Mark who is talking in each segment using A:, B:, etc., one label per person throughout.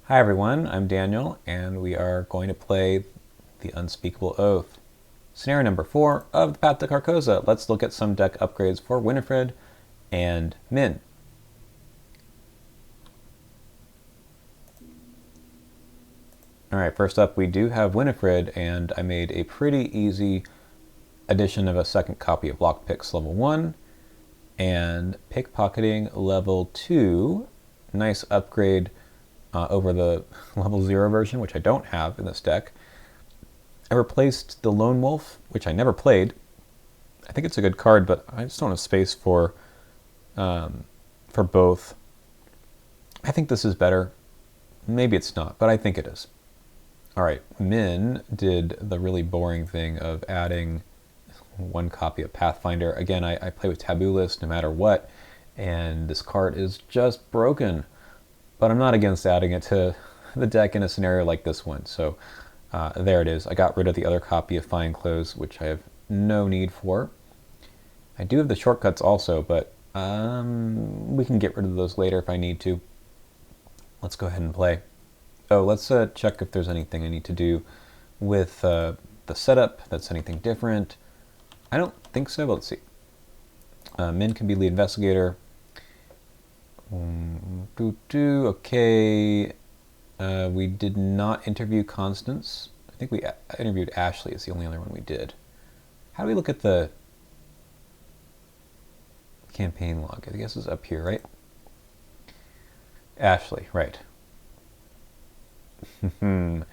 A: Hi everyone, I'm Daniel, and we are going to play the Unspeakable Oath. Scenario number 4 of the Path to Carcosa. Let's look at some deck upgrades for Winifred and Min. Alright, first up we do have Winifred, and I made a pretty easy addition of a second copy of Lockpicks level 1 and Pickpocketing level 2. Nice upgrade over the level 0 version, which I don't have in this deck. I replaced the Lone Wolf, which I never played. I think it's a good card, but I just don't have space for both. I think this is better. Maybe it's not, but I think it is. All right, Min did the really boring thing of adding one copy of Pathfinder. Again, I play with Taboo List no matter what, and this card is just broken. But I'm not against adding it to the deck in a scenario like this one. So there it is. I got rid of the other copy of Fine Clothes, which I have no need for. I do have the shortcuts also, but we can get rid of those later if I need to. Let's go ahead and play. Oh, let's check if there's anything I need to do with the setup that's anything different. I don't think so, but let's see. Min can be lead investigator. Okay. We did not interview Constance. I think we interviewed Ashley. It's the only other one we did. How do we look at the campaign log? I guess it's up here, right? Ashley, right. One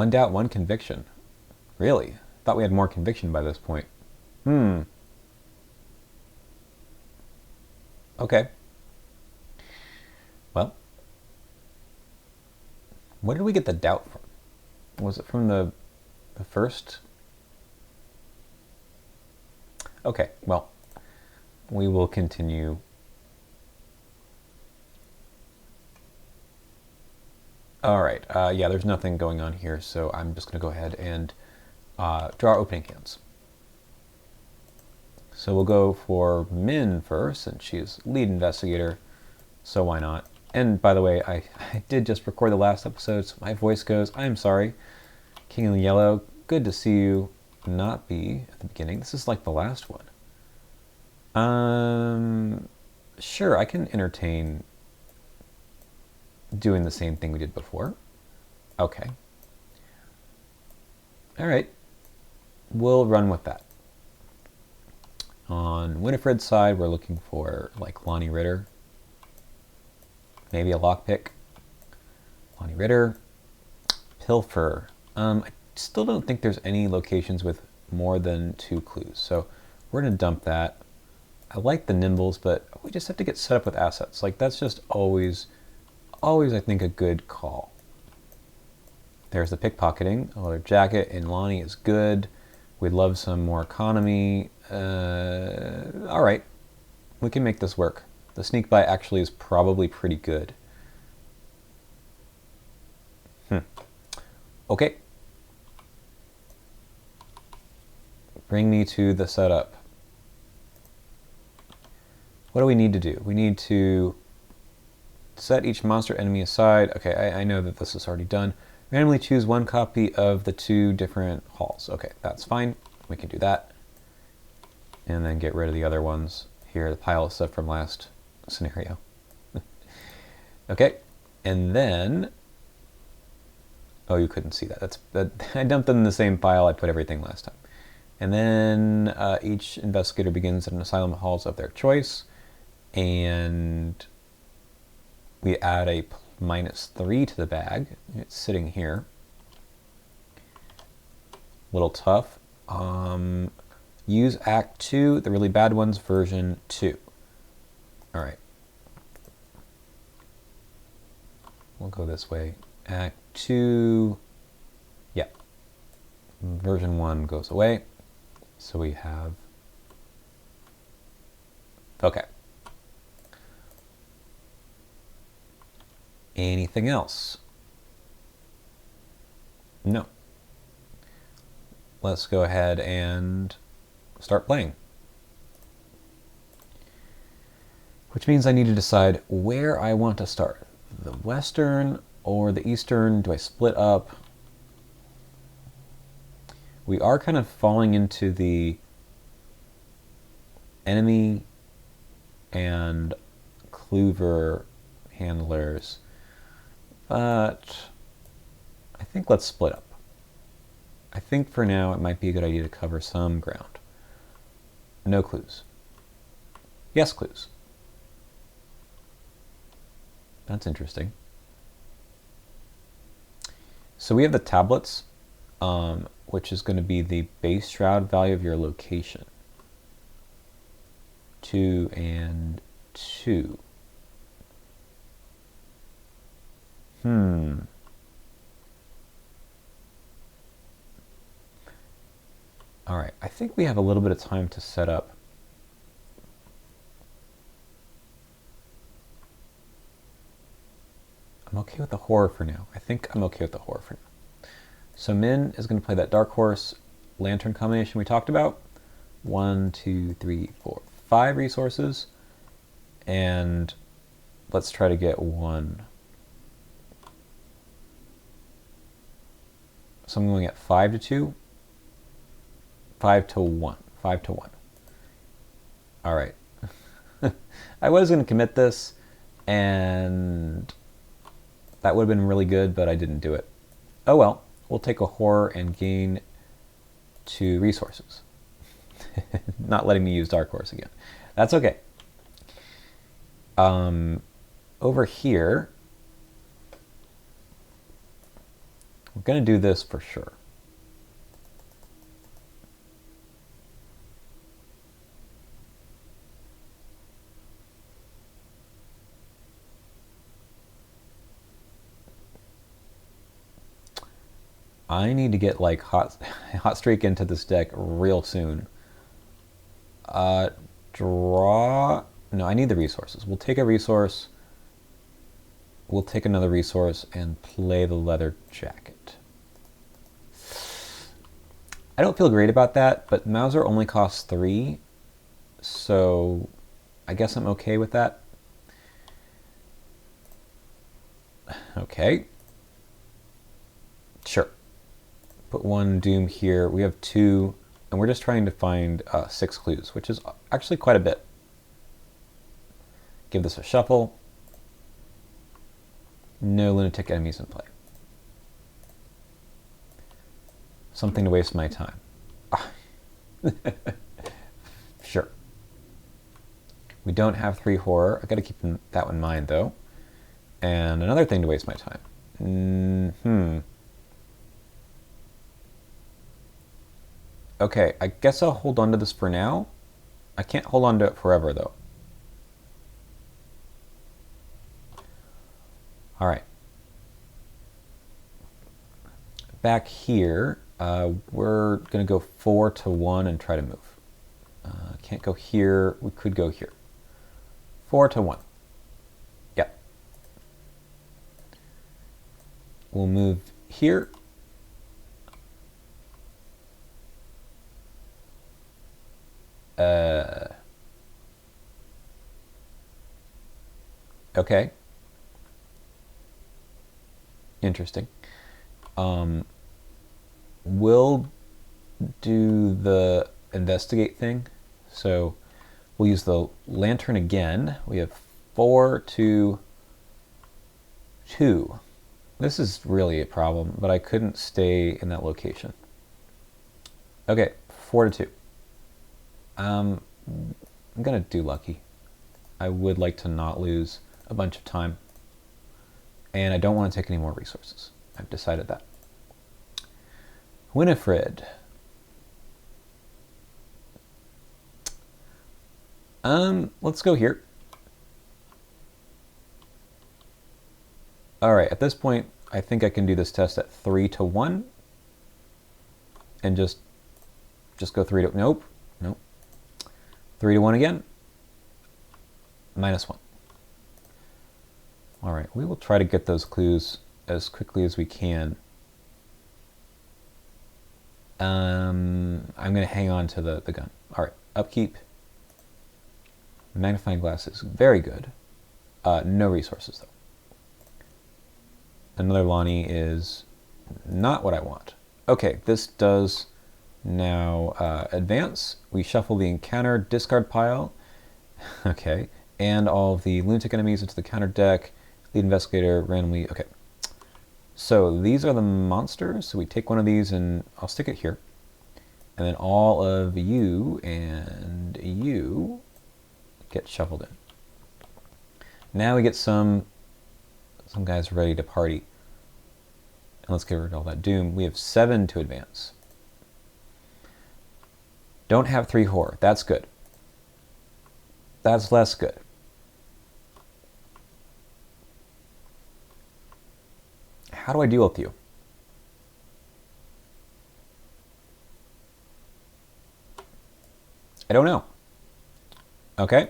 A: doubt, one conviction. Really? Thought we had more conviction by this point. Okay. Well, where did we get the doubt from? Was it from the first? Okay, well, we will continue. All right, yeah, there's nothing going on here, so I'm just going to go ahead and draw opening hands. So we'll go for Min first, and she's lead investigator, so why not? And by the way, I did just record the last episode, so my voice goes, I'm sorry. King in Yellow, good to see you not be at the beginning. This is like the last one. Sure, I can entertain doing the same thing we did before. Okay. All right. We'll run with that. On Winifred's side, we're looking for like Lonnie Ritter. Maybe a lockpick. Lonnie Ritter. Pilfer. I still don't think there's any locations with more than 2 clues. So we're going to dump that. I like the Nimbles, but we just have to get set up with assets. Like that's just always I think a good call. There's the pickpocketing. A leather jacket in Lonnie is good. We'd love some more economy. All right, we can make this work. The sneak by actually is probably pretty good. Okay. Bring me to the setup. What do we need to do? We need to set each monster enemy aside. Okay, I know that this is already done. Randomly choose 1 copy of the 2 different halls. Okay, that's fine. We can do that. And then get rid of the other ones. Here, the pile of stuff from last scenario. Okay, and then... Oh, you couldn't see that. I dumped them in the same file I put everything last time. And then each investigator begins at an asylum halls of their choice. And we add a -3 to the bag. It's sitting here. Little tough. Use Act 2, the really bad ones, version 2. All right. We'll go this way. Act 2. Yeah. Version 1 goes away. So we have... Okay. Anything else? No. Let's go ahead and start playing. which means I need to decide where I want to start. The western or the eastern? Do I split up? We are kind of falling into the enemy and clover handlers, but I think let's split up. I think for now it might be a good idea to cover some ground. No clues. Yes, clues. That's interesting. So we have the tablets, which is going to be the base shroud value of your location. 2 and 2. All right, I think we have a little bit of time to set up. I'm okay with the horror for now. I think I'm okay with the horror for now. So Min is going to play that Dark Horse Lantern combination we talked about. 1, 2, 3, 4, 5 resources. And let's try to get 1. So I'm going at 5 to 2. 5 to 1. 5 to 1. All right. I was going to commit this, and that would have been really good, but I didn't do it. Oh well, we'll take a horror and gain 2 resources. Not letting me use Dark Horse again. That's okay. Over here, we're going to do this for sure. I need to get like hot streak into this deck real soon. Draw. No, I need the resources. We'll take a resource. We'll take another resource and play the leather jacket. I don't feel great about that, but Mauser only costs 3, so I guess I'm okay with that. Okay. Sure. Put 1 Doom here. We have 2, and we're just trying to find 6 clues, which is actually quite a bit. Give this a shuffle. No lunatic enemies in play. Something to waste my time. Sure. We don't have 3 horror. I got to keep that in mind, though. And another thing to waste my time. Okay, I guess I'll hold on to this for now. I can't hold on to it forever, though. All right. Back here, we're going to go 4 to 1 and try to move. Can't go here. We could go here. 4 to 1. Yep. We'll move here. Okay. Interesting. We'll do the investigate thing. So we'll use the lantern again. We have 4 to 2. This is really a problem, but I couldn't stay in that location. Okay, 4 to 2. I'm gonna do lucky. I would like to not lose a bunch of time, and I don't want to take any more resources. I've decided that. Winifred. Let's go here. All right, at this point, I think I can do this test at 3 to 1, and just go 3 to, nope. 3 to 1 again. -1. All right, we will try to get those clues as quickly as we can. I'm going to hang on to the gun. All right, upkeep. Magnifying glass is very good. No resources, though. Another Lonnie is not what I want. Okay, this does now advance. We shuffle the encounter discard pile. Okay, and all of the lunatic enemies into the counter deck. Lead investigator randomly. Okay, so these are the monsters. So we take one of these and I'll stick it here. And then all of you and you get shuffled in. Now we get some guys ready to party. And let's get rid of all that doom. We have 7 to advance. Don't have 3 horror. That's good. That's less good. How do I deal with you? I don't know. Okay.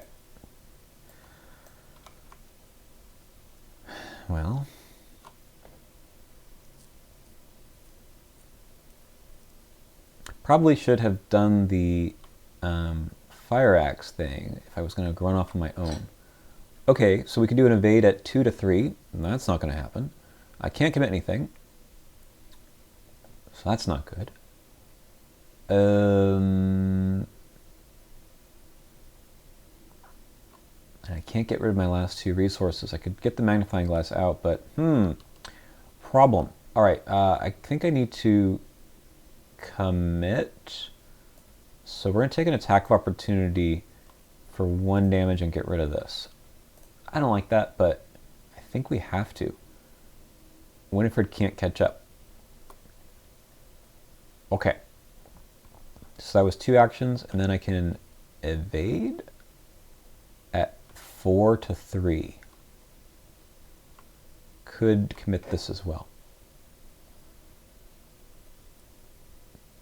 A: Well. Probably should have done the fire axe thing if I was going to run off on my own. Okay, so we could do an evade at 2 to 3. That's not going to happen. I can't commit anything. So that's not good. And I can't get rid of my last 2 resources. I could get the magnifying glass out, but problem. All right, I think I need to commit. So we're going to take an attack of opportunity for 1 damage and get rid of this. I don't like that, but I think we have to. Winifred can't catch up. Okay. So that was 2 actions, and then I can evade at 4 to 3. Could commit this as well.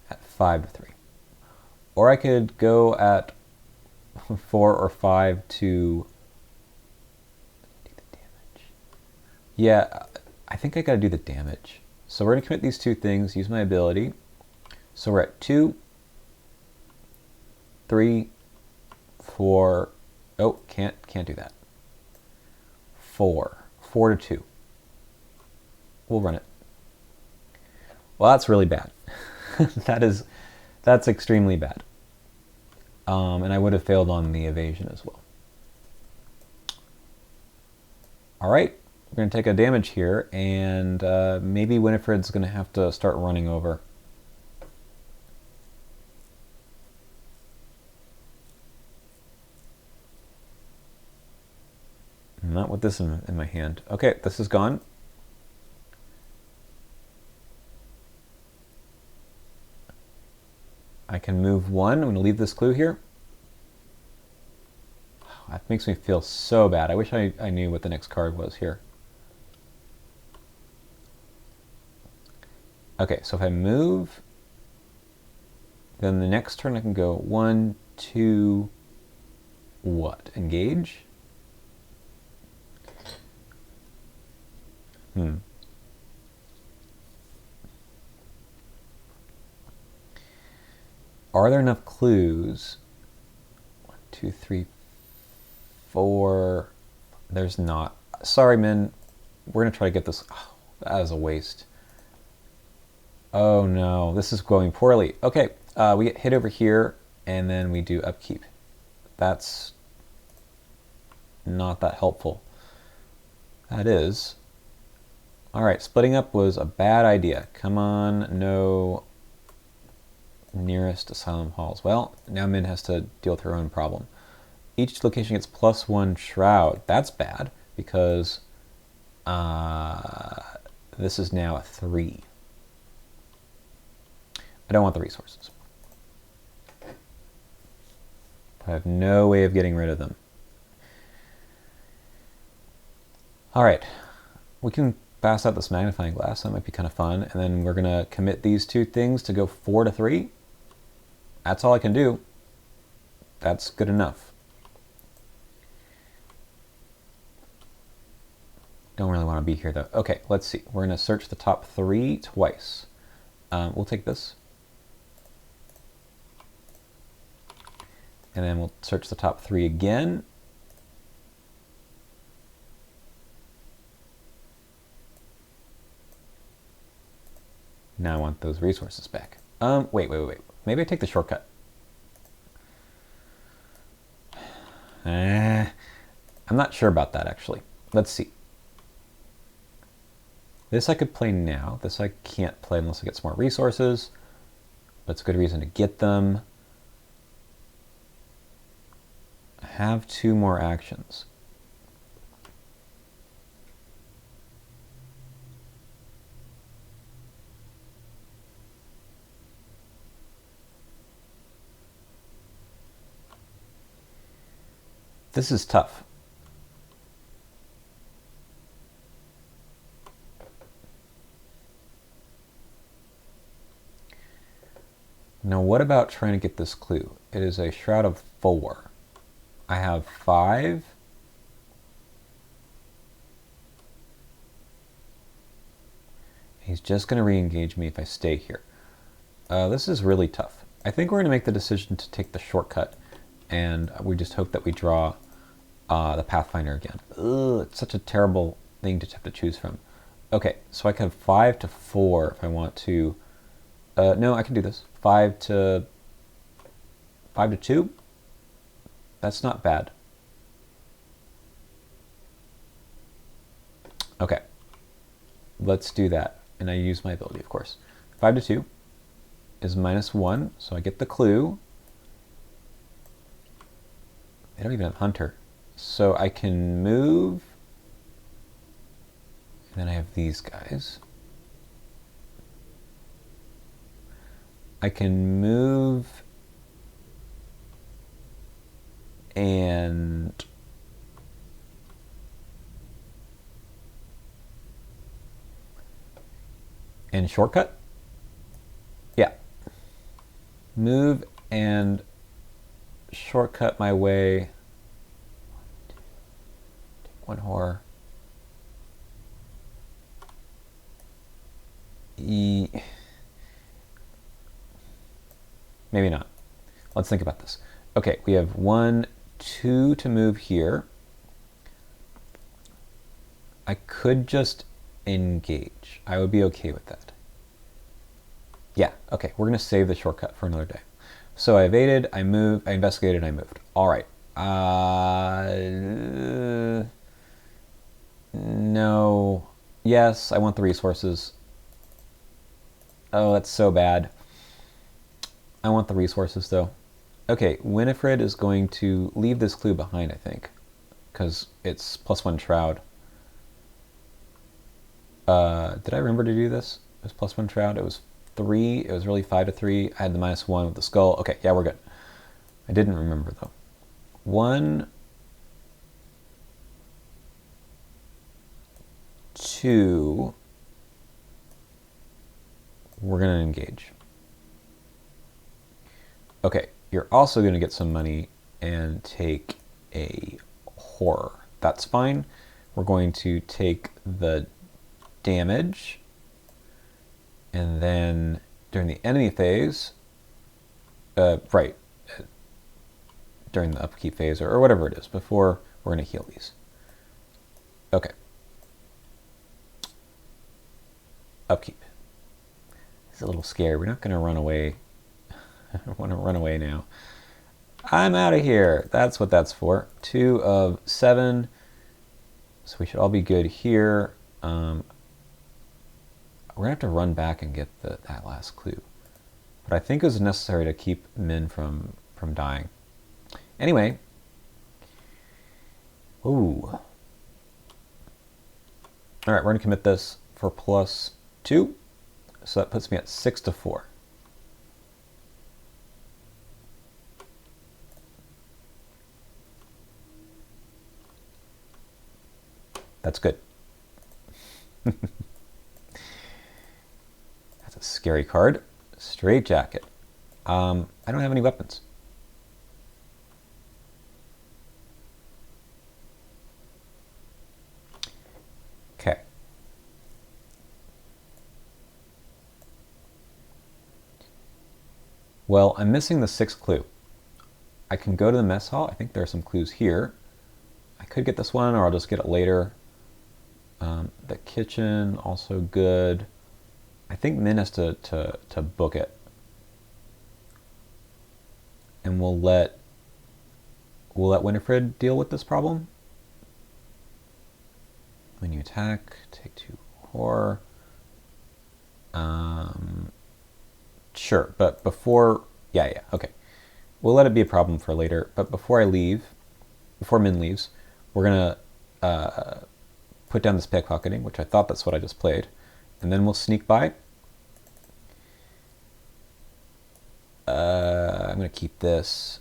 A: At 5 to 3. Or I could go at 4 or 5 to do the damage. Yeah, I think I gotta do the damage. So we're gonna commit these 2 things, use my ability. So we're at 2, 3, 4. Oh, can't do that. 4 to 2. We'll run it. Well, that's really bad. That's extremely bad. And I would have failed on the evasion as well. All right, we're going to take a damage here, and maybe Winifred's going to have to start running over. Not with this in my hand. Okay, this is gone. I can move 1. I'm going to leave this clue here. That makes me feel so bad. I wish I knew what the next card was here. Okay, so if I move, then the next turn I can go 1, 2, what? Engage? Are there enough clues? 1, 2, 3, 4. There's not. Sorry, Min. We're going to try to get this. Oh, that is a waste. Oh, no. This is going poorly. Okay. We get hit over here, and then we do upkeep. That's not that helpful. That is. All right. Splitting up was a bad idea. Come on. No nearest asylum halls. Well, now Min has to deal with her own problem. Each location gets +1 shroud. That's bad because this is now a 3. I don't want the resources. I have no way of getting rid of them. All right, we can pass out this magnifying glass. That might be kind of fun. And then we're gonna commit these 2 things to go 4 to 3. That's all I can do. That's good enough. Don't really want to be here though. Okay, let's see. We're going to search the top 3 twice. We'll take this. And then we'll search the top 3 again. Now I want those resources back. Wait. Maybe I take the shortcut. I'm not sure about that, actually. Let's see. This I could play now. This I can't play unless I get some more resources. But it's a good reason to get them. I have 2 more actions. This is tough. Now what about trying to get this clue? It is a Shroud of 4. I have 5. He's just going to re-engage me if I stay here. This is really tough. I think we're going to make the decision to take the shortcut, and we just hope that we draw the Pathfinder again. Ugh, it's such a terrible thing to have to choose from. Okay, so I can have 5 to 4 if I want to. No, I can do this. 5 to 2. That's not bad. Okay, let's do that. And I use my ability, of course. 5 to 2 is -1, so I get the clue. I don't even have Hunter. So I can move. And then I have these guys. I can move and shortcut. Yeah. Move and shortcut my way. Take 1 horror. Maybe not. Let's think about this. Okay, we have 1, 2 to move here. I could just engage. I would be okay with that. Yeah, okay, we're going to save the shortcut for another day. So I evaded, I moved, I investigated, I moved. All right. No. Yes, I want the resources. Oh, that's so bad. I want the resources, though. Okay, Winifred is going to leave this clue behind, I think, because it's +1 Shroud. Did I remember to do this? It was +1 Shroud. It was 3. It was really 5 to 3. I had the -1 with the skull. Okay, yeah, we're good. I didn't remember, though. 1, 2. We're going to engage. Okay, you're also going to get some money and take a horror. That's fine. We're going to take the damage, and then during the enemy phase, during the upkeep phase, or whatever it is, before we're going to heal these. Okay. Upkeep. It's a little scary. We're not going to run away. I want to run away now. I'm out of here. That's what that's for. 2 of 7. So we should all be good here. We're going to have to run back and get that last clue. But I think it was necessary to keep Min from dying. Anyway. Ooh. All right, we're going to commit this for +2. So that puts me at 6 to 4. That's good. That's a scary card. Straight jacket. I don't have any weapons. Okay. Well, I'm missing the 6th clue. I can go to the mess hall. I think there are some clues here. I could get this one, or I'll just get it later. The kitchen, also good. I think Min has to book it. And we'll let Winifred deal with this problem. When you attack, take 2 horror. Sure, but before, yeah, okay. We'll let it be a problem for later, but before Min leaves, we're gonna put down this pickpocketing, which I thought that's what I just played, and then we'll sneak by. I'm gonna keep this.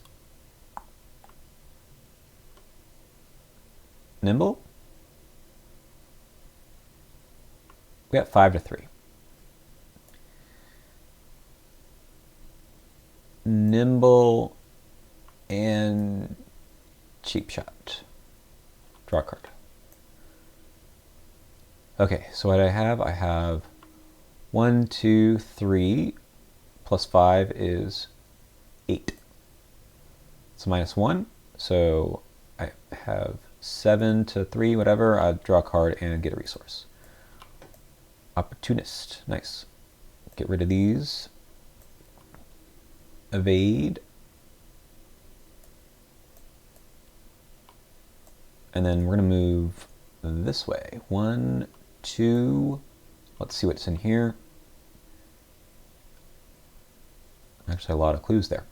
A: Nimble? We got 5 to 3. Nimble and cheap shot. Draw a card. Okay, so what I have 1, 2, 3 plus 5 is 8. It's -1, so I have 7 to 3, whatever. I draw a card and get a resource. Opportunist, nice. Get rid of these. Evade. And then we're going to move this way. 1, 2. Let's see what's in here. Actually, a lot of clues there.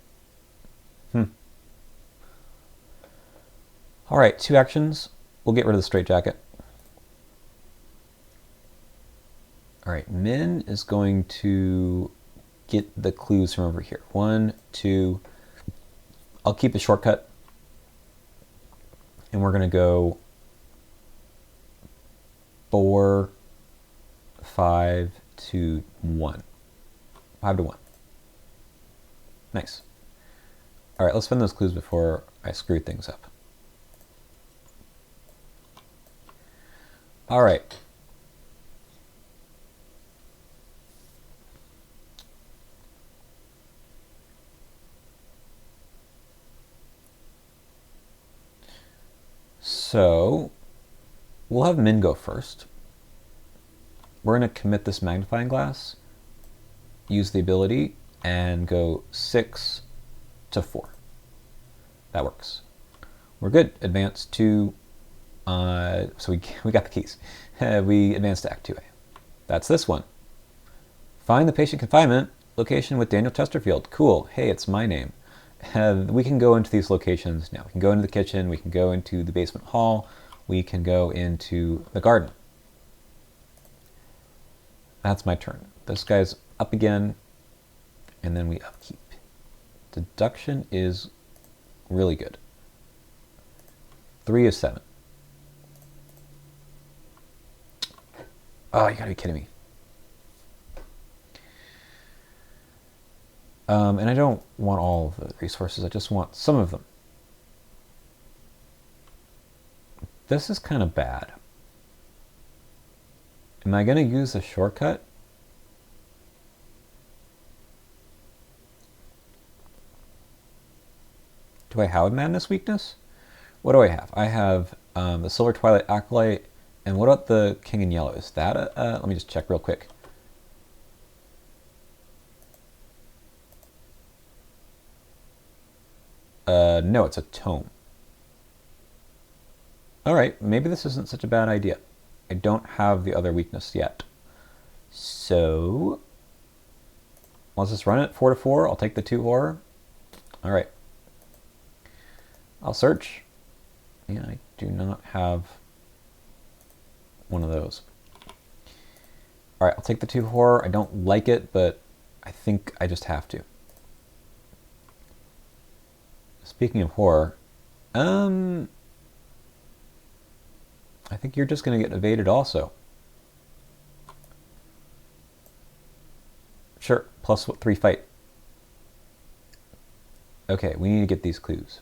A: All right, 2 actions. We'll get rid of the straitjacket. All right, Min is going to get the clues from over here. 1, 2. I'll keep the shortcut. And we're going to go 4, 5 to 1. 5 to 1. Nice. All right, let's find those clues before I screw things up. All right. So we'll have Min go first. We're going to commit this magnifying glass, use the ability, and go 6 to 4. That works. We're good. Advance to, so we got the keys. We advanced to Act 2A. That's this one. Find the patient confinement location with Daniel Chesterfield. Cool. Hey, it's my name. We can go into these locations now. We can go into the kitchen. We can go into the basement hall. We can go into the garden. That's my turn. This guy's up again, and then we upkeep. Deduction is really good. 3 is 7. Oh, you gotta be kidding me. And I don't want all of the resources, I just want some of them. This is kind of bad. Am I going to use a shortcut? Do I have a madness weakness? What do I have? I have the Silver Twilight Acolyte, and what about the King in Yellow? Is that let me just check real quick. No, it's a tome. Alright, maybe this isn't such a bad idea. I don't have the other weakness yet. So, let's just run it 4 to 4. I'll take the 2 horror. Alright. I'll search. Yeah, I do not have one of those. Alright, I'll take the 2 horror. I don't like it, but I think I just have to. Speaking of horror, I think you're just going to get evaded also. Sure, plus 3 fight. Okay, we need to get these clues.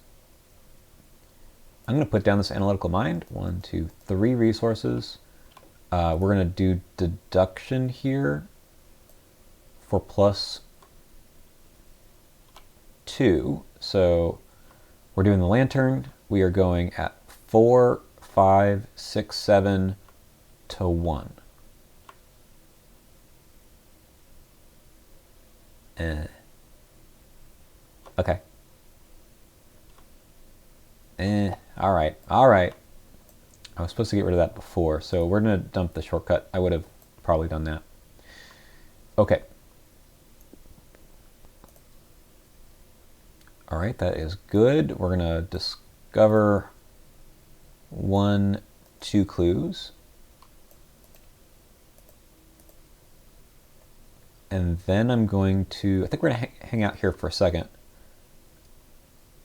A: I'm going to put down this analytical mind. 1, 2, 3 resources. We're going to do deduction here for plus 2. So We're doing the lantern. We are going at 4, 5, 6, 7 to 1. Okay. All right. All right. I was supposed to get rid of that before, so we're going to dump the shortcut. I would have probably done that. Okay. All right, that is good. We're going to discover 1, 2 clues. And then I'm going to, I think we're going to hang out here for a second.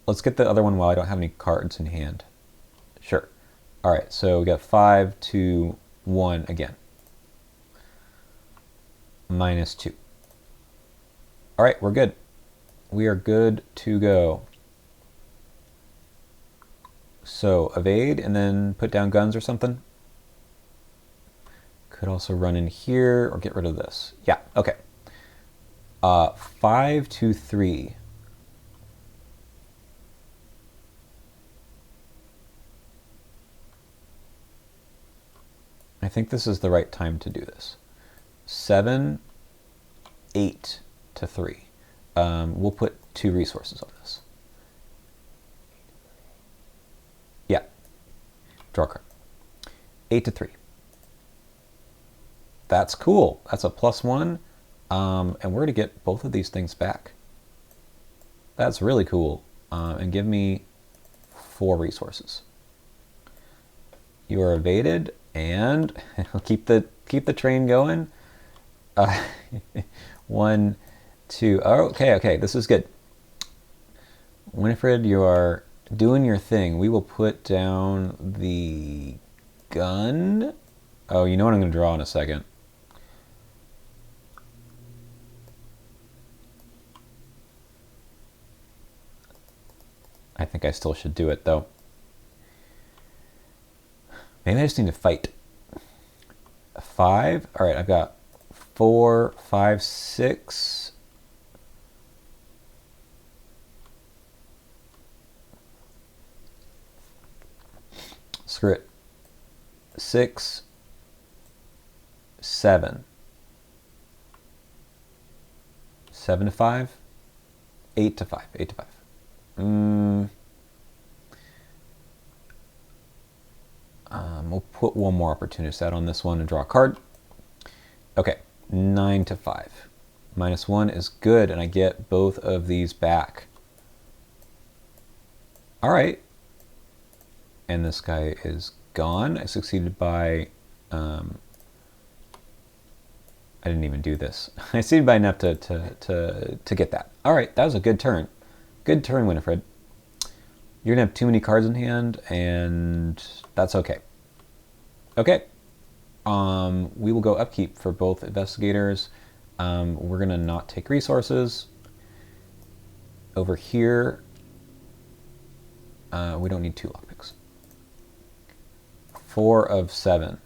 A: Let's get the other one while I don't have any cards in hand. Sure. All right, so we got 5, 2, 1 again. -2. All right, we're good. We are good to go. So evade and then put down guns or something. Could also run in here or get rid of this. Yeah, okay. 5, 2, 3. I think this is the right time to do this. 7, 8 to 3. We'll put 2 resources on this. Yeah. Draw a card. 8 to 3. That's cool. That's a +1. And we're going to get both of these things back. That's really cool. And give me 4 resources. You are evaded, and I'll keep the train going. 1, 2. Oh, okay. This is good. Winifred, you are doing your thing. We will put down the gun. Oh, you know what I'm going to draw in a second. I think I still should do it, though. Maybe I just need to fight. 5. All right, I've got 4, 5, 6. Screw it. 6, 7. 7 to 5. 8 to 5. 8 to 5. We'll put one more opportunist out on this one and draw a card. Okay, 9 to 5. -1 is good, and I get both of these back. All right. And this guy is gone. I succeeded by... I didn't even do this. I succeeded by enough to get that. All right, that was a good turn. Good turn, Winifred. You're going to have too many cards in hand, and that's okay. Okay. We will go upkeep for both investigators. We're going to not take resources. Over here, we don't need 2 lockpicks. 4 of 7.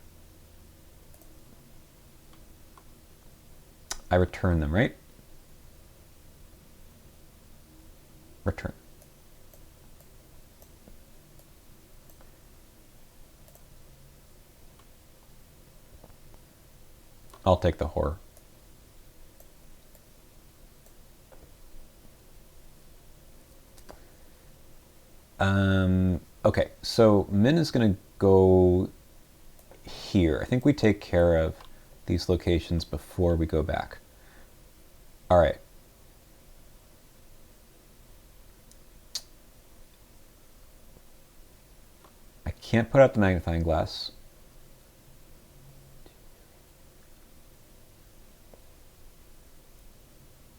A: I return them, right? Return. I'll take the horror. Okay, so Min is going to go here. I think we take care of these locations before we go back. All right. I can't put out the magnifying glass.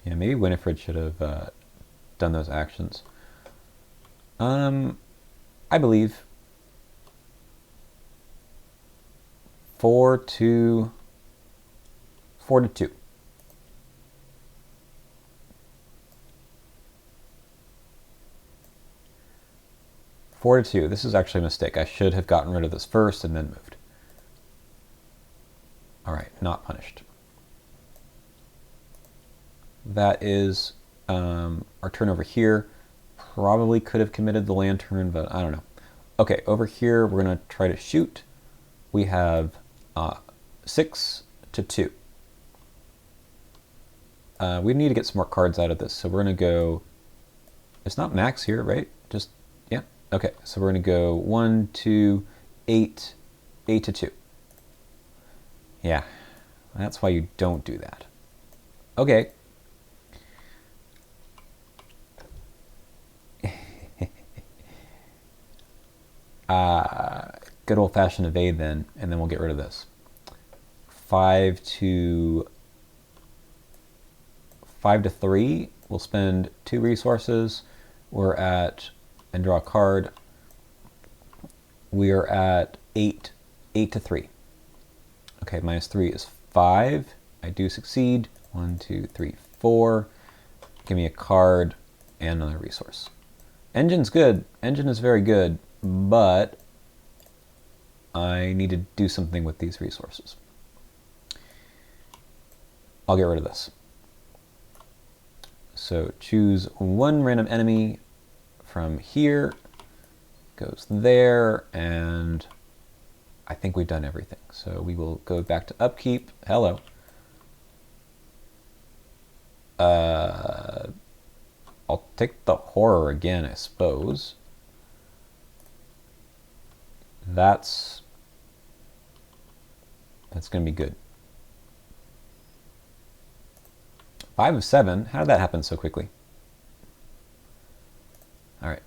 A: Yeah, maybe Winifred should have done those actions. I believe 4 to 2. Four to 2. This is actually a mistake. I should have gotten rid of this first and then moved. All right, not punished. That is our turn over here. probably could have committed the lantern, but I don't know. Okay, over here we're going to try to shoot. We have 6 to 2. We need to get some more cards out of this, so we're going to go... It's not max here, right? Just, yeah. Okay, so we're going to go 1, 2, 8, 8 to 2. Yeah, that's why you don't do that. Okay. Good old-fashioned evade then, and then we'll get rid of this. 5 to 3. We'll spend 2 resources. We're at, and draw a card. We are at 8 to 3. Okay, minus 3 is 5. I do succeed. 1, 2, 3, 4. Give me a card and another resource. Engine's good. Engine is very good, but I need to do something with these resources. I'll get rid of this. So choose one random enemy from here, goes there, and I think we've done everything. So we will go back to upkeep. Hello. I'll take the horror again, I suppose. That's going to be good. 5 of 7. How did that happen so quickly? All right.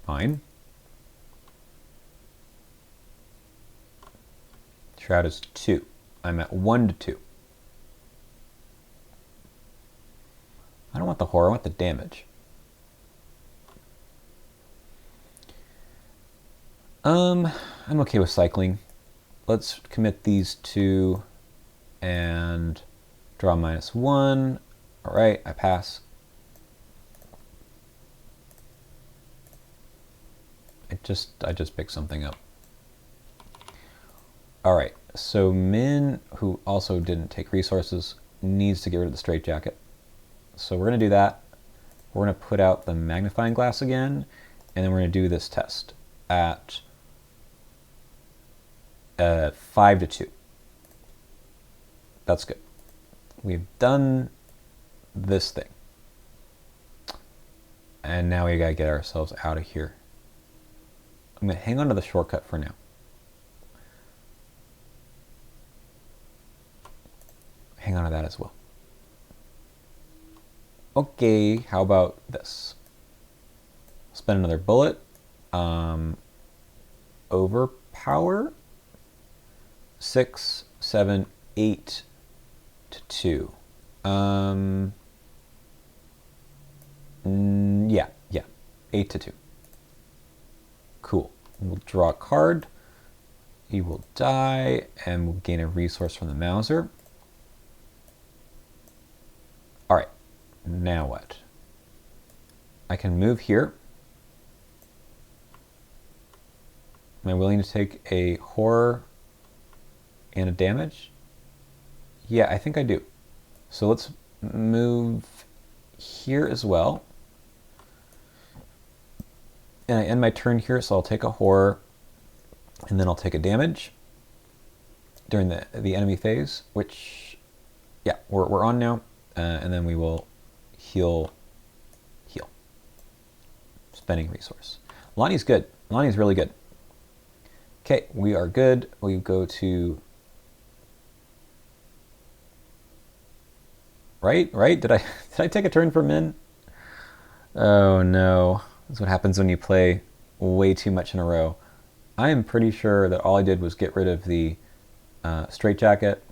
A: Fine. Shroud is 2. I'm at 1 to 2. I don't want the horror, I want the damage. I'm okay with cycling. Let's commit these 2 and draw -1. All right, I pass. I just picked something up. All right, so Min, who also didn't take resources, needs to get rid of the straitjacket. So we're going to do that. We're going to put out the magnifying glass again, and then we're going to do this test at 5 to 2. That's good. We've done this thing. And now we got to get ourselves out of here. I'm going to hang on to the shortcut for now. Hang on to that as well. Okay, how about this? Spend another bullet. Overpower. 6, 7, 8 to 2. Yeah, 8 to 2. Cool. We'll draw a card. He will die, and we'll gain a resource from the Mauser. All right, now what? I can move here. Am I willing to take a horror and a damage? Yeah, I think I do. So let's move here as well. And I end my turn here, so I'll take a horror, and then I'll take a damage during the enemy phase, which, yeah, we're on now. And then we will heal. Spending resource. Lonnie's good. Lonnie's really good. Okay, we are good. We go to... Right? Did I take a turn for Min? Oh no. That's what happens when you play way too much in a row. I am pretty sure that all I did was get rid of the straitjacket.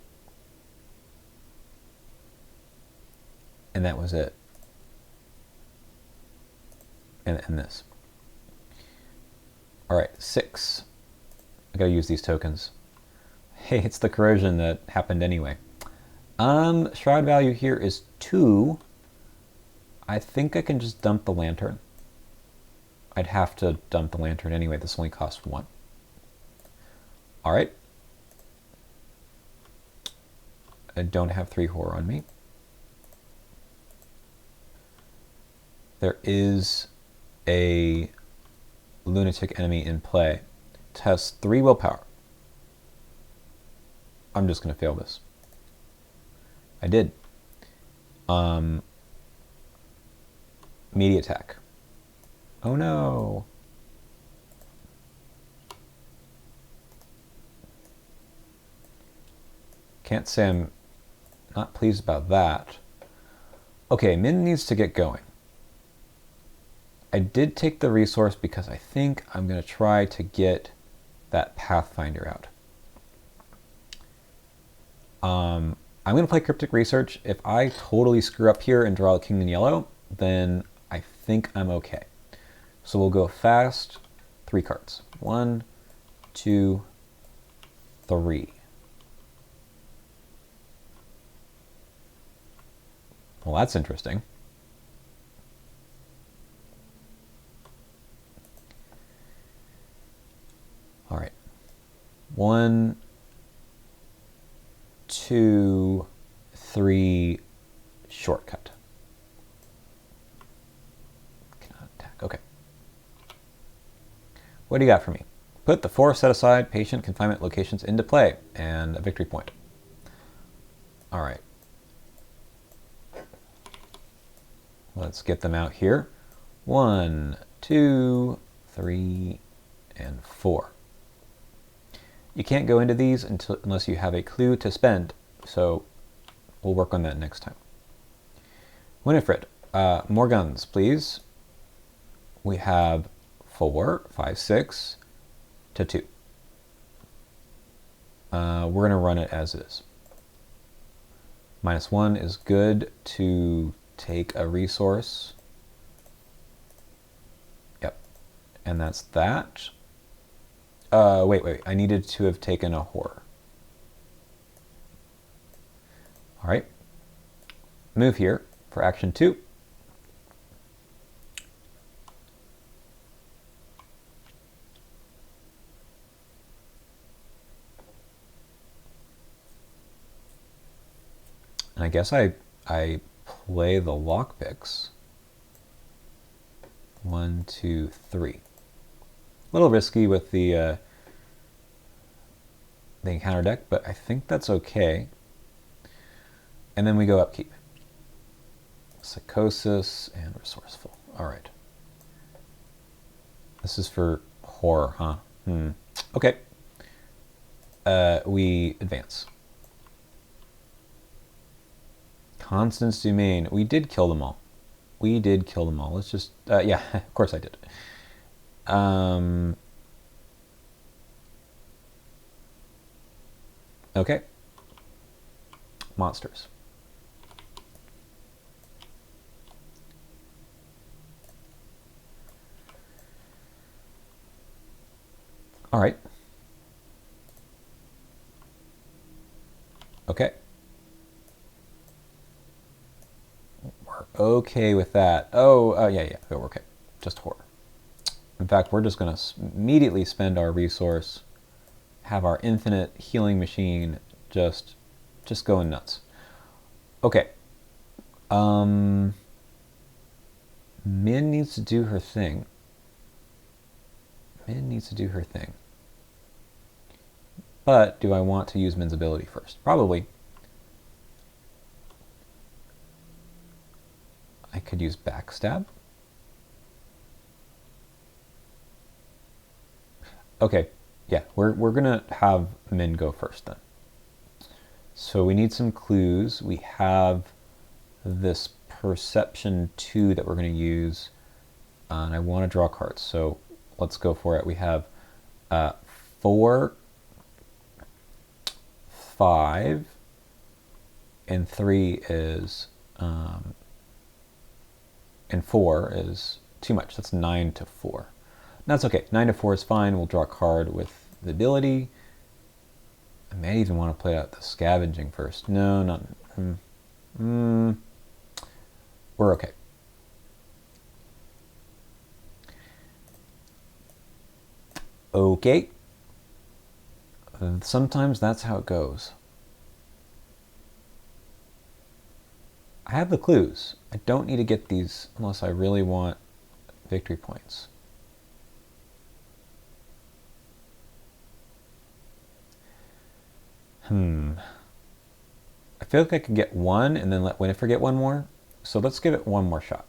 A: And that was it. And this. All right, 6. I gotta use these tokens. Hey, it's the corrosion that happened anyway. Shroud value here is 2. I think I can just dump the lantern. I'd have to dump the lantern anyway. This only costs 1. All right. I don't have 3 horror on me. there is a lunatic enemy in play. It has 3 willpower. I'm just going to fail this. I did. Melee attack. Oh no. Can't say I'm not pleased about that. Okay, Min needs to get going. I did take the resource because I think I'm going to try to get that Pathfinder out. I'm going to play Cryptic Research. If I totally screw up here and draw a king in yellow, then I think I'm okay. So we'll go fast, 3 cards. 1, 2, 3. Well, that's interesting. All right. 1, 2, 3, shortcut. Cannot attack. Okay. What do you got for me? Put the 4 set aside patient confinement locations into play and a victory point. All right. Let's get them out here. 1, 2, 3, and 4. You can't go into these unless you have a clue to spend, so we'll work on that next time. Winifred, more guns, please. We have 4, 5, 6 to 2. We're going to run it as is. -1 is good to take a resource. Yep. And that's that. Wait. I needed to have taken a horror. All right. Move here for action 2. And I guess I play the lockpicks. 1, 2, 3. A little risky with the encounter deck, but I think that's okay. And then we go upkeep. Psychosis and resourceful. All right. This is for horror, huh? Okay. We advance. Constance Dumaine. We did kill them all. Let's just, yeah, of course I did. Okay. Monsters. All right. Okay. We're okay with that. Yeah, we're okay. Just horror. In fact, we're just going to immediately spend our resource, have our infinite healing machine just going nuts. Okay. Min needs to do her thing. But do I want to use Min's ability first? Probably. I could use backstab. Okay, yeah, we're gonna have Min go first then. So we need some clues. We have this perception 2 that we're gonna use, and I want to draw cards. So let's go for it. We have 4, 5, and 3 is, and 4 is too much. That's 9 to 4. That's okay. 9 to 4 is fine. We'll draw a card with the ability. I may even want to play out the scavenging first. No, not. We're okay. Okay. Sometimes that's how it goes. I have the clues. I don't need to get these unless I really want victory points. I feel like I could get one and then let Winifred get one more. So let's give it one more shot.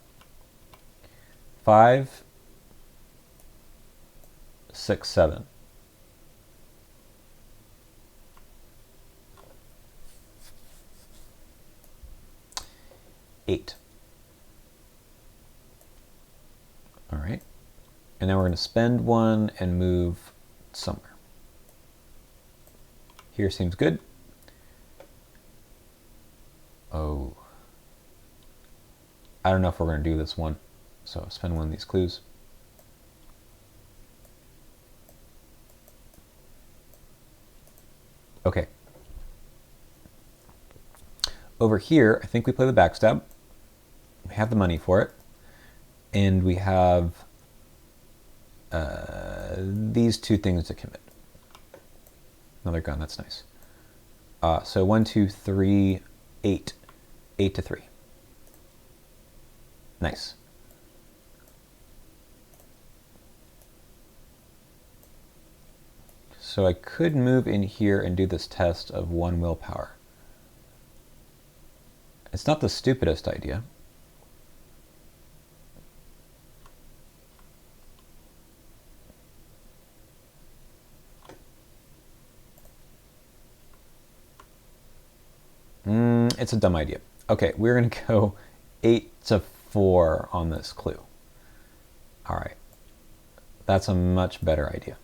A: 5, 6, 7. Eight. All right. And now we're going to spend one and move somewhere. Here seems good. Oh. I don't know if we're going to do this one. So spend one of these clues. Okay. Over here, I think we play the backstab. We have the money for it. And we have these two things to commit. Another gun, that's nice. So 1, 2, 3, 8. 8 to 3. Nice. So I could move in here and do this test of 1 willpower. It's not the stupidest idea. It's a dumb idea. Okay, we're going to go 8 to 4 on this clue. All right. That's a much better idea.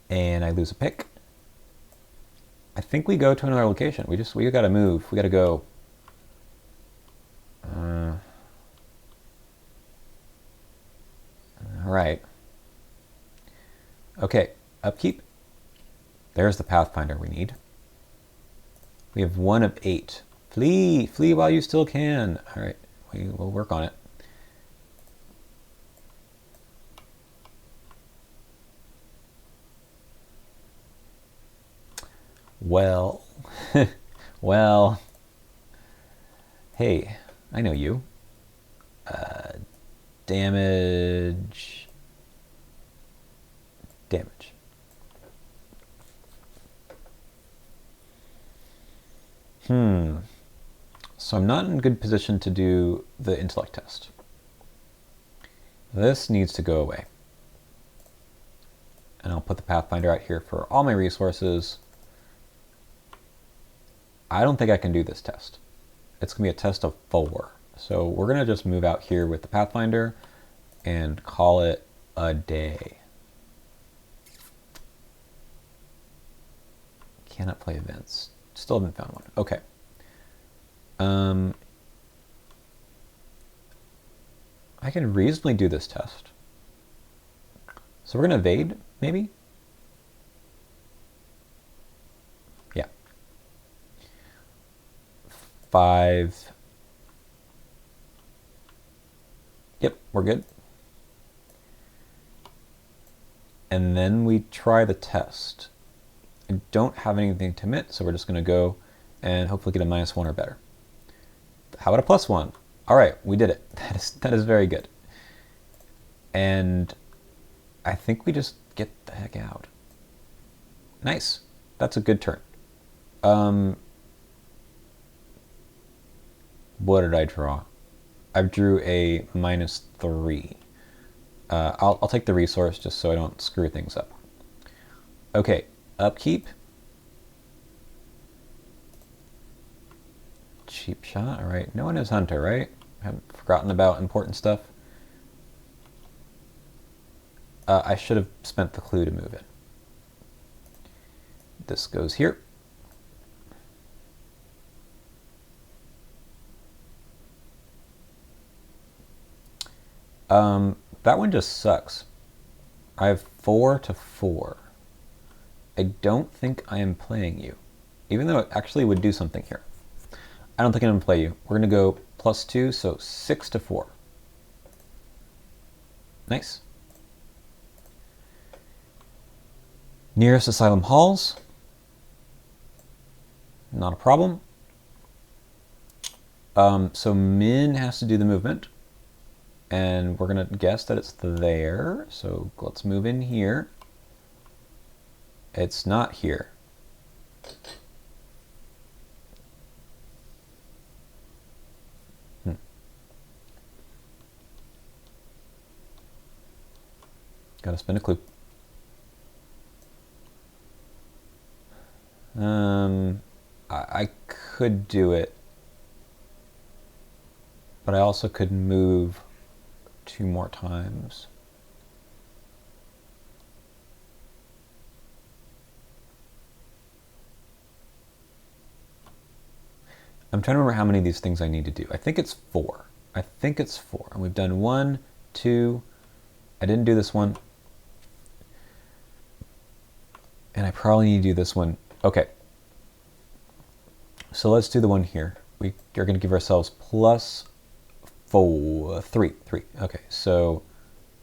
A: And I lose a pick. I think we go to another location. We got to move. We got to go. All right. Okay, upkeep. There's the Pathfinder we need. We have 1 of 8. Flee! Flee while you still can. All right, we'll work on it. Well, well, hey, I know you. Damage. So I'm not in a good position to do the intellect test. This needs to go away. And I'll put the Pathfinder out here for all my resources. I don't think I can do this test. It's going to be a test of 4. So we're going to just move out here with the Pathfinder and call it a day. Cannot play events. Still haven't found one. Okay. I can reasonably do this test. So we're going to evade, maybe? Yeah. 5. Yep, we're good. And then we try the test. I don't have anything to commit, so we're just going to go and hopefully get a -1 or better. How about a +1? All right, we did it. That is very good. And I think we just get the heck out. Nice. That's a good turn. What did I draw? I drew a -3. I'll take the resource just so I don't screw things up. Okay, upkeep. Cheap shot. All right, no one is hunter, right? I haven't forgotten about important stuff. I should have spent the clue to move it. This goes here. That one just sucks. I have 4 to 4. I don't think I am playing you, even though it actually would do something here. I don't think I'm going to play you. We're going to go +2, so 6 to 4. Nice. Nearest asylum halls. Not a problem. So Min has to do the movement, and we're gonna guess that it's there. So let's move in here. It's not here. Gotta spin a clue. I could do it, but I also could move 2 more times. I'm trying to remember how many of these things I need to do. I think it's 4. I think it's 4. And we've done 1, 2. I didn't do this one. And I probably need to do this one. Okay. So let's do the one here. We are going to give ourselves plus 3. Okay, so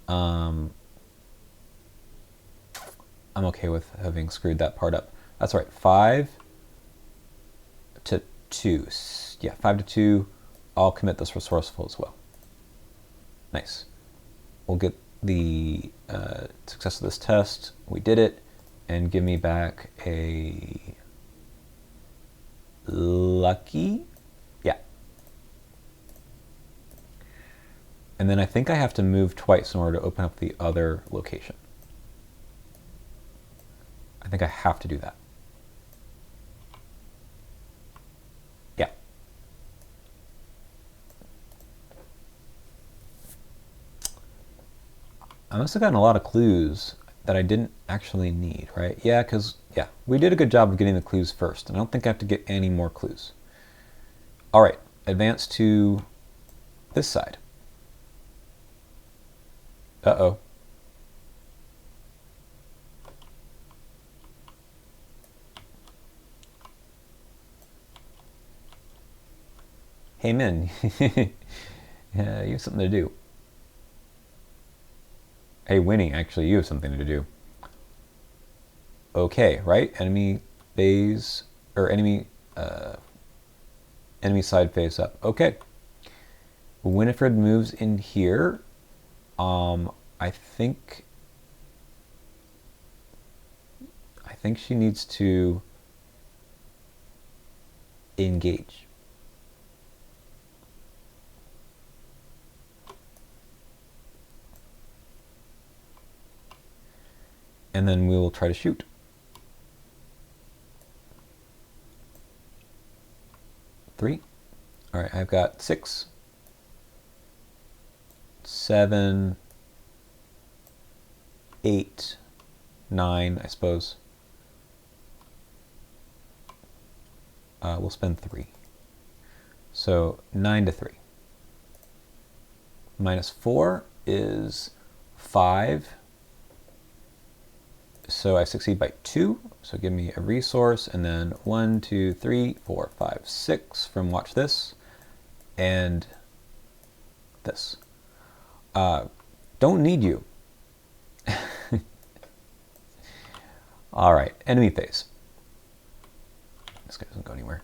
A: I'm okay with having screwed that part up. That's right, 5 to 2. Yeah, 5 to 2. I'll commit this resourceful as well. Nice. We'll get the success of this test. We did it, and give me back a lucky. Yeah. And then I think I have to move twice in order to open up the other location. I think I have to do that. Yeah. I must have gotten a lot of clues that I didn't actually need, right? Yeah, because, yeah, we did a good job of getting the clues first, and I don't think I have to get any more clues. All right, advance to this side. Uh-oh. Hey, Min. Yeah, you have something to do. Hey, Winnie, actually, you have something to do. Okay, right? Enemy base, or enemy side face up. Okay. Winifred moves in here. I think she needs to engage. And then we will try to shoot. Three. All right, I've got 6, 7, 8, 9, I suppose. We'll spend 3. So 9 to 3. Minus 4 is 5. So I succeed by 2. So give me a resource, and then 1, 2, 3, 4, 5, 6 from watch this and this. Don't need you. All right, enemy phase. This guy doesn't go anywhere.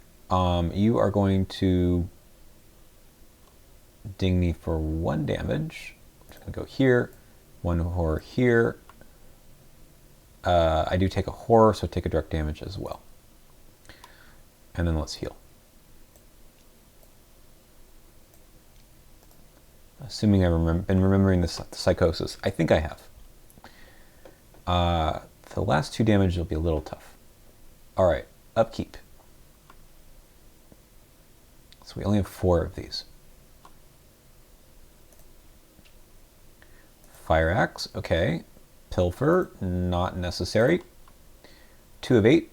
A: You are going to ding me for 1 damage. I'm just going to go here, 1 horror here. I do take a horror, so take a direct damage as well. And then let's heal. Assuming I've been remembering the psychosis. I think I have. The last 2 damage will be a little tough. All right, upkeep. So we only have 4 of these. Fire axe, okay. Pilfer, not necessary. 2 of 8.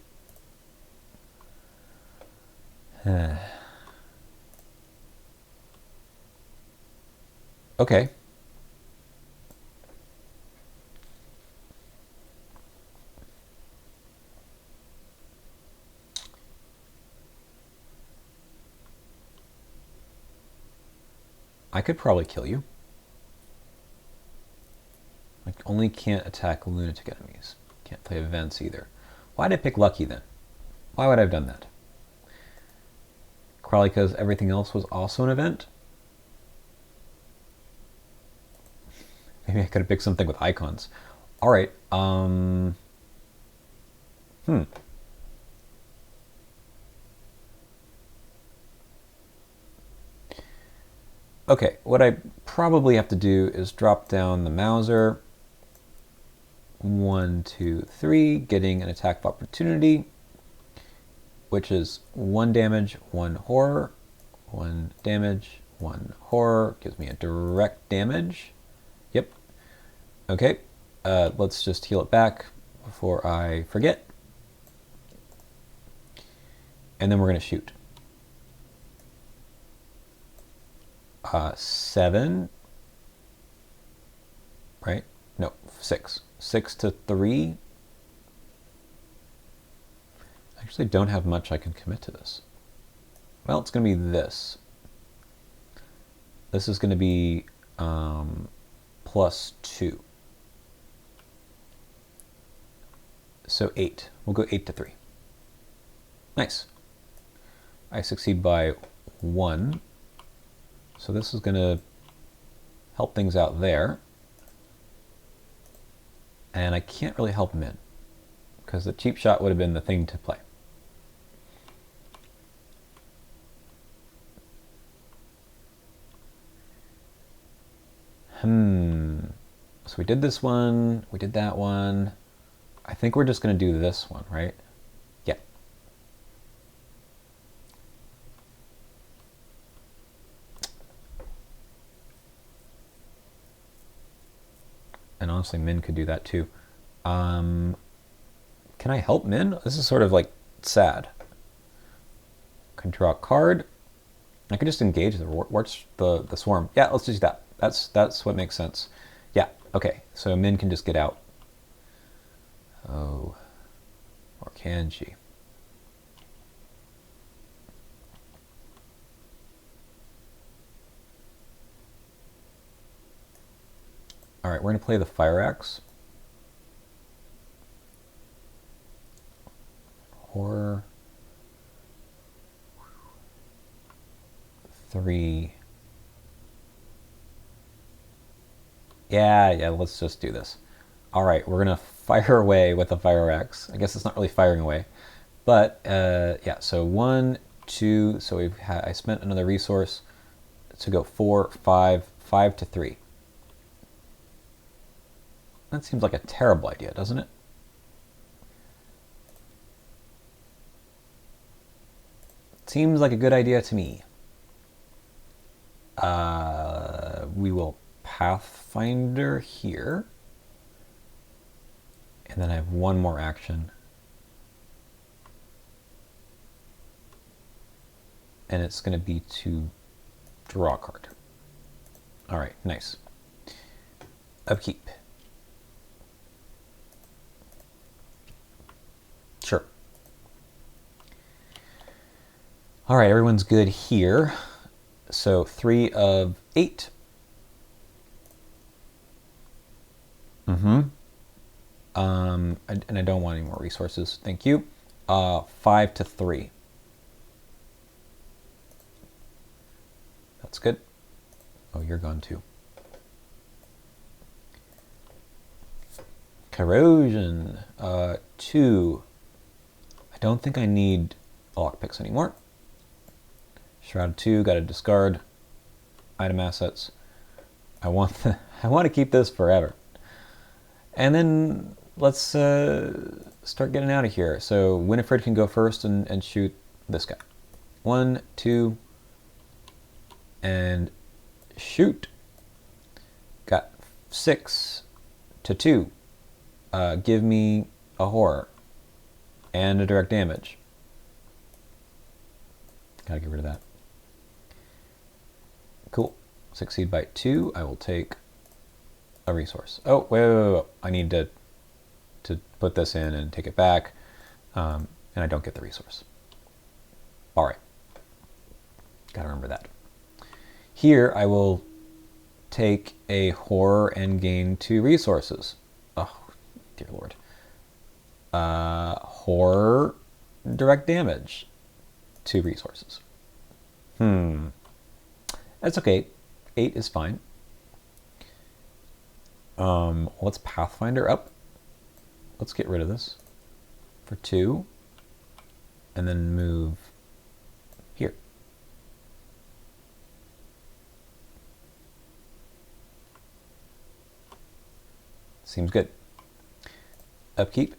A: Okay. I could probably kill you. I only can't attack lunatic enemies. Can't play events either. Why did I pick lucky then? Why would I have done that? Probably because everything else was also an event. Maybe I could have picked something with icons. All right. Okay, what I probably have to do is drop down the Mauser. 1, 2, 3, getting an attack of opportunity, which is 1 damage, 1 horror, 1 damage, 1 horror, gives me a direct damage. Yep. Okay, let's just heal it back before I forget. And then we're going to shoot. 7, right? No, 6. 6 to 3. I actually don't have much I can commit to this. Well, it's going to be this. This is going to be +2. So 8. We'll go 8 to 3. Nice. I succeed by 1. So this is going to help things out there. And I can't really help Min, because the cheap shot would have been the thing to play. So we did this one, we did that one. I think we're just going to do this one, right? Yeah. And honestly, Min could do that too. Can I help Min? This is sort of like sad. I can draw a card. I could just engage the swarm. Yeah, let's just do that. That's what makes sense. Yeah, okay. So Min can just get out. Oh, or can she? All right, we're going to play the Fire Axe. Horror. 3. Yeah, let's just do this. All right, we're going to fire away with the Fire Axe. I guess it's not really firing away. But, yeah, so 1, 2, so I spent another resource to go 4, 5, 5 to 3. That seems like a terrible idea, doesn't it? Seems like a good idea to me. We will Pathfinder here. And then I have one more action. And it's going to be to draw a card. All right, nice. Upkeep. Sure. All right, everyone's good here. So 3 of 8. And I don't want any more resources. Thank you. 5 to 3. That's good. Oh, you're gone too. Corrosion. 2. I don't think I need lockpicks anymore. Shroud 2, got to discard item assets. I want to keep this forever. And then let's start getting out of here. So Winifred can go first and shoot this guy. 1, 2, and shoot. Got 6 to 2. Give me a horror and a direct damage. Gotta get rid of that. Cool. Succeed by 2. I will take a resource. Oh, wait. I need to put this in and take it back. And I don't get the resource. All right. Gotta remember that. Here, I will take a horror and gain 2 resources. Oh, dear Lord. Horror, direct damage, 2 resources. That's okay. 8 is fine. Let's Pathfinder up. Let's get rid of this for 2. And then move here. Seems good. Upkeep.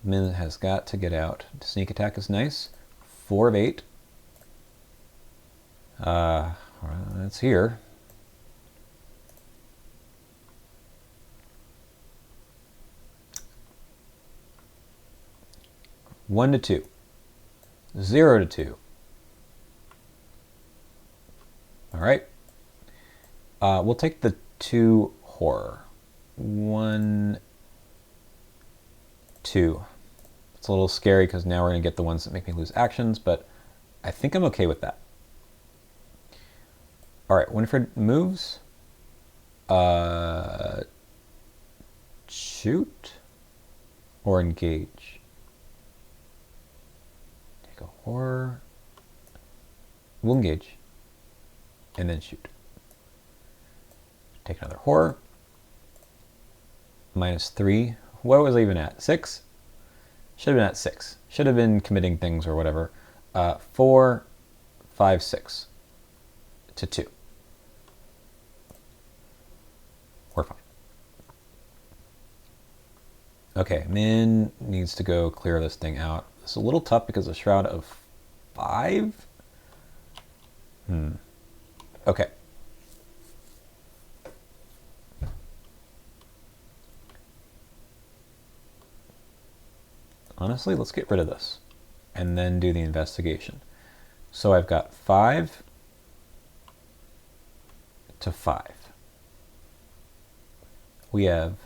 A: Min has got to get out. Sneak attack is nice. 4 of 8. That's here. One to 2. 0 to 2. All right. We'll take the 2 horror. 1, 2. It's a little scary because now we're going to get the ones that make me lose actions, but I think I'm okay with that. All right, Winifred moves. Shoot or engage? Take a horror. We'll engage. And then shoot. Take another horror. -3. What was I even at? 6? Should have been at 6. Should have been committing things or whatever. 4, 5, 6 to 2. We're fine. Okay, Min needs to go clear this thing out. It's a little tough because of Shroud of 5. Okay. Honestly, let's get rid of this and then do the investigation. So I've got 5 to 5. We have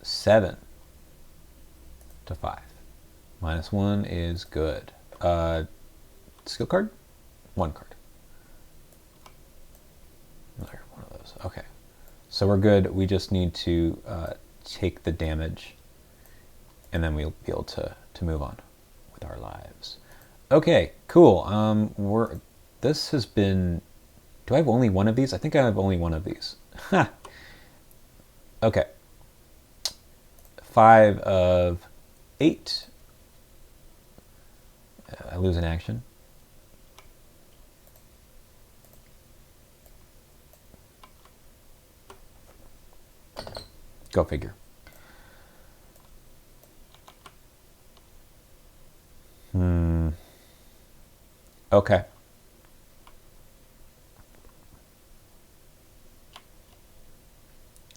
A: 7 to 5. -1 is good. Skill card? 1 card. Another one of those. Okay. So we're good. We just need to take the damage, and then we'll be able to move on with our lives. Okay, cool. This has been... Do I have only one of these? I think I have only one of these. Ha! Okay. 5 of 8. I lose an action. Go figure. Okay.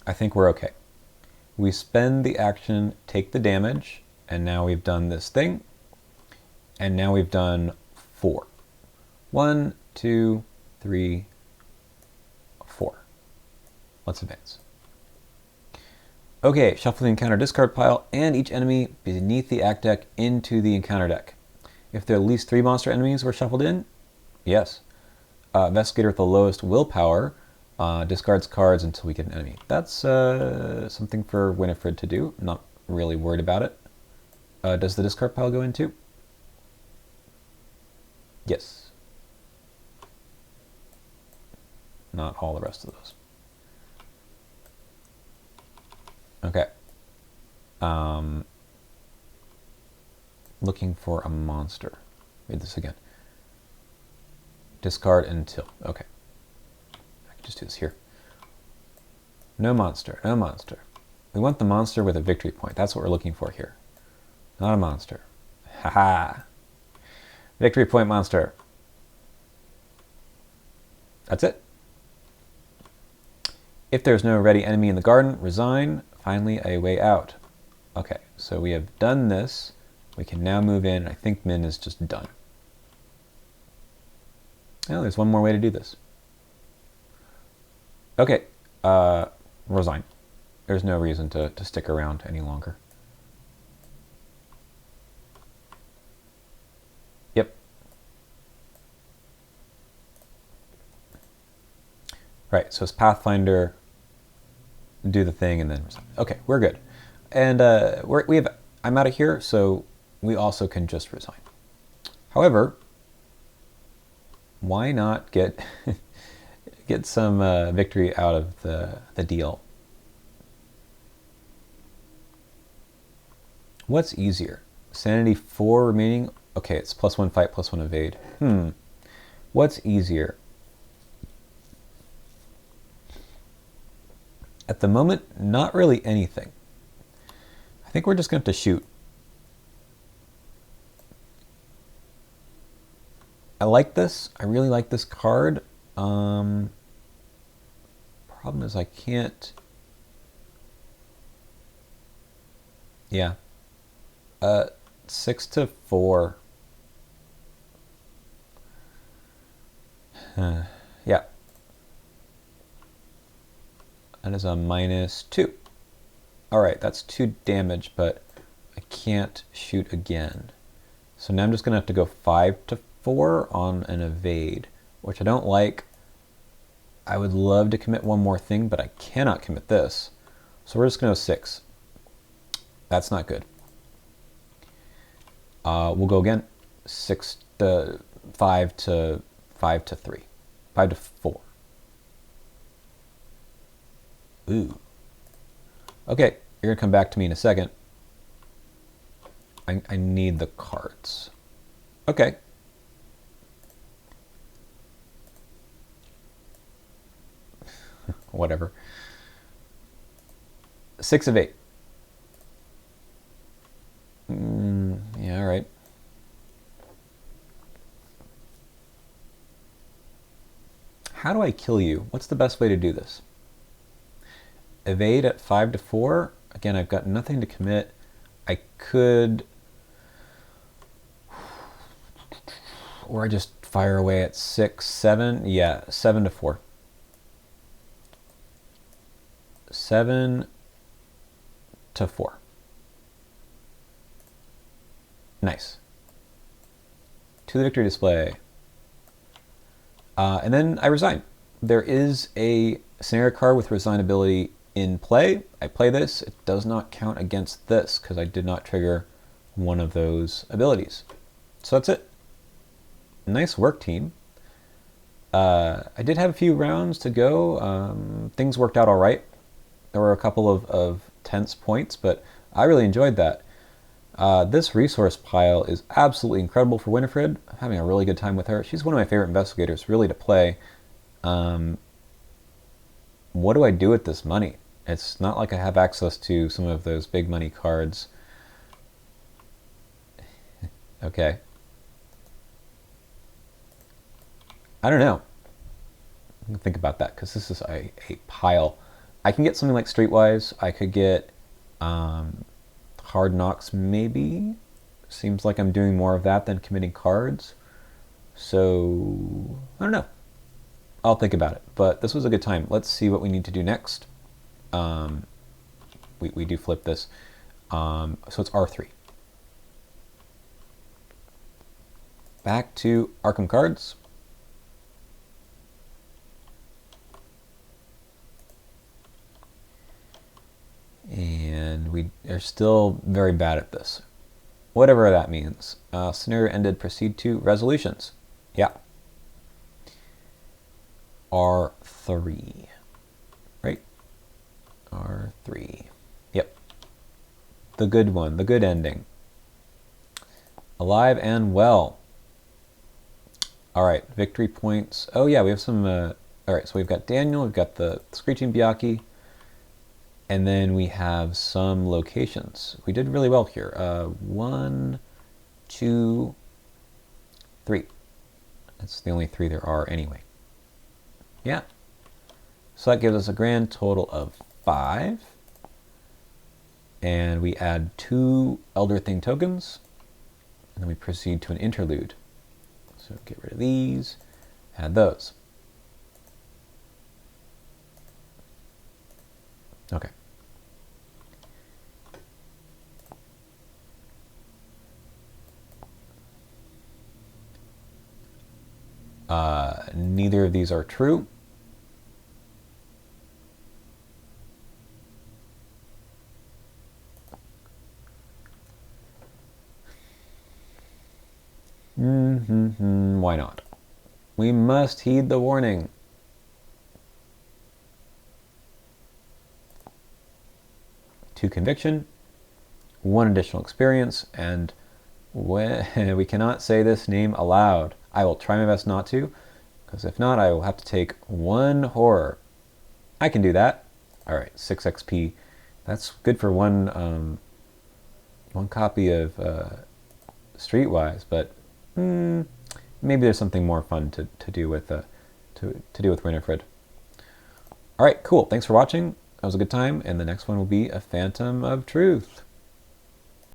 A: I think we're okay. We spend the action, take the damage, and now we've done this thing. And now we've done 4. 1, 2, 3, 4. Let's advance. Okay, shuffle the encounter discard pile and each enemy beneath the act deck into the encounter deck. If there are at least 3 monster enemies were shuffled in, yes. Investigator with the lowest willpower discards cards until we get an enemy. That's something for Winifred to do. I'm not really worried about it. Does the discard pile go in too? Yes. Not all the rest of those. Okay. Looking for a monster. Read this again. Discard until. Okay. I can just do this here. No monster. No monster. We want the monster with a victory point. That's what we're looking for here. Not a monster. Haha. Victory point monster. That's it. If there's no ready enemy in the garden, resign. Finally, a way out. Okay, so we have done this. We can now move in. I think Min is just done. Oh, there's one more way to do this. Okay, resign. There's no reason to stick around any longer. Yep. Right, so it's Pathfinder, do the thing, and then resign. Okay, we're good. And I'm out of here, so we also can just resign. However, why not get get some victory out of the deal? What's easier? Sanity 4 remaining. Okay, it's +1 fight, +1 evade. What's easier? At the moment, not really anything. I think we're just going to have to shoot. I like this. I really like this card. Problem is I can't... Yeah. 6 to 4. Yeah. That is a -2. Alright, that's 2 damage, but I can't shoot again. So now I'm just going to have to go 5 to 4 on an evade, which I don't like. I would love to commit one more thing, but I cannot commit this. So we're just going to go 6. That's not good. We'll go again. 5 to 3. 5 to 4. Ooh. Okay, you're going to come back to me in a second. I need the cards. Okay. Whatever. 6 of 8. Yeah, all right. How do I kill you? What's the best way to do this? Evade at 5 to 4. Again, I've got nothing to commit. I could... Or I just fire away at 6, 7. Yeah, 7 to 4. 7 to 4. Nice. To the victory display. And then I resign. There is a scenario card with resignability in play. I play this. It does not count against this because I did not trigger one of those abilities. So that's it. Nice work, team. I did have a few rounds to go. Things worked out all right. There were a couple of tense points, but I really enjoyed that. This resource pile is absolutely incredible for Winifred. I'm having a really good time with her. She's one of my favorite investigators, really, to play. What do I do with this money? It's not like I have access to some of those big money cards. Okay. I don't know. Think about that, because this is a pile. I can get something like Streetwise. I could get Hard Knocks, maybe. Seems like I'm doing more of that than committing cards. So, I don't know. I'll think about it. But this was a good time. Let's see what we need to do next. We do flip this. So it's R3. Back to Arkham cards. And we are still very bad at this. Whatever that means. Scenario ended, proceed to resolutions. Yeah. R3. Right? R3. Yep. The good one. The good ending. Alive and well. Alright, victory points. Oh yeah, we have some... Alright, so we've got Daniel, we've got the Screeching Biaki, and then we have some locations. We did really well here. 1, 2, 3. That's the only 3 there are anyway. Yeah. So that gives us a grand total of 5. And we add 2 Elder Thing tokens. And then we proceed to an interlude. So get rid of these, add those. Okay. Neither of these are true. Why not? We must heed the warning. Two conviction, one additional experience, and we cannot say this name aloud. I will try my best not to, because if not, I will have to take one horror. I can do that. All right, 6 XP. That's good for one copy of Streetwise, but maybe there's something more fun to do with Winifred. All right, cool. Thanks for watching. That was a good time, and the next one will be A Phantom of Truth.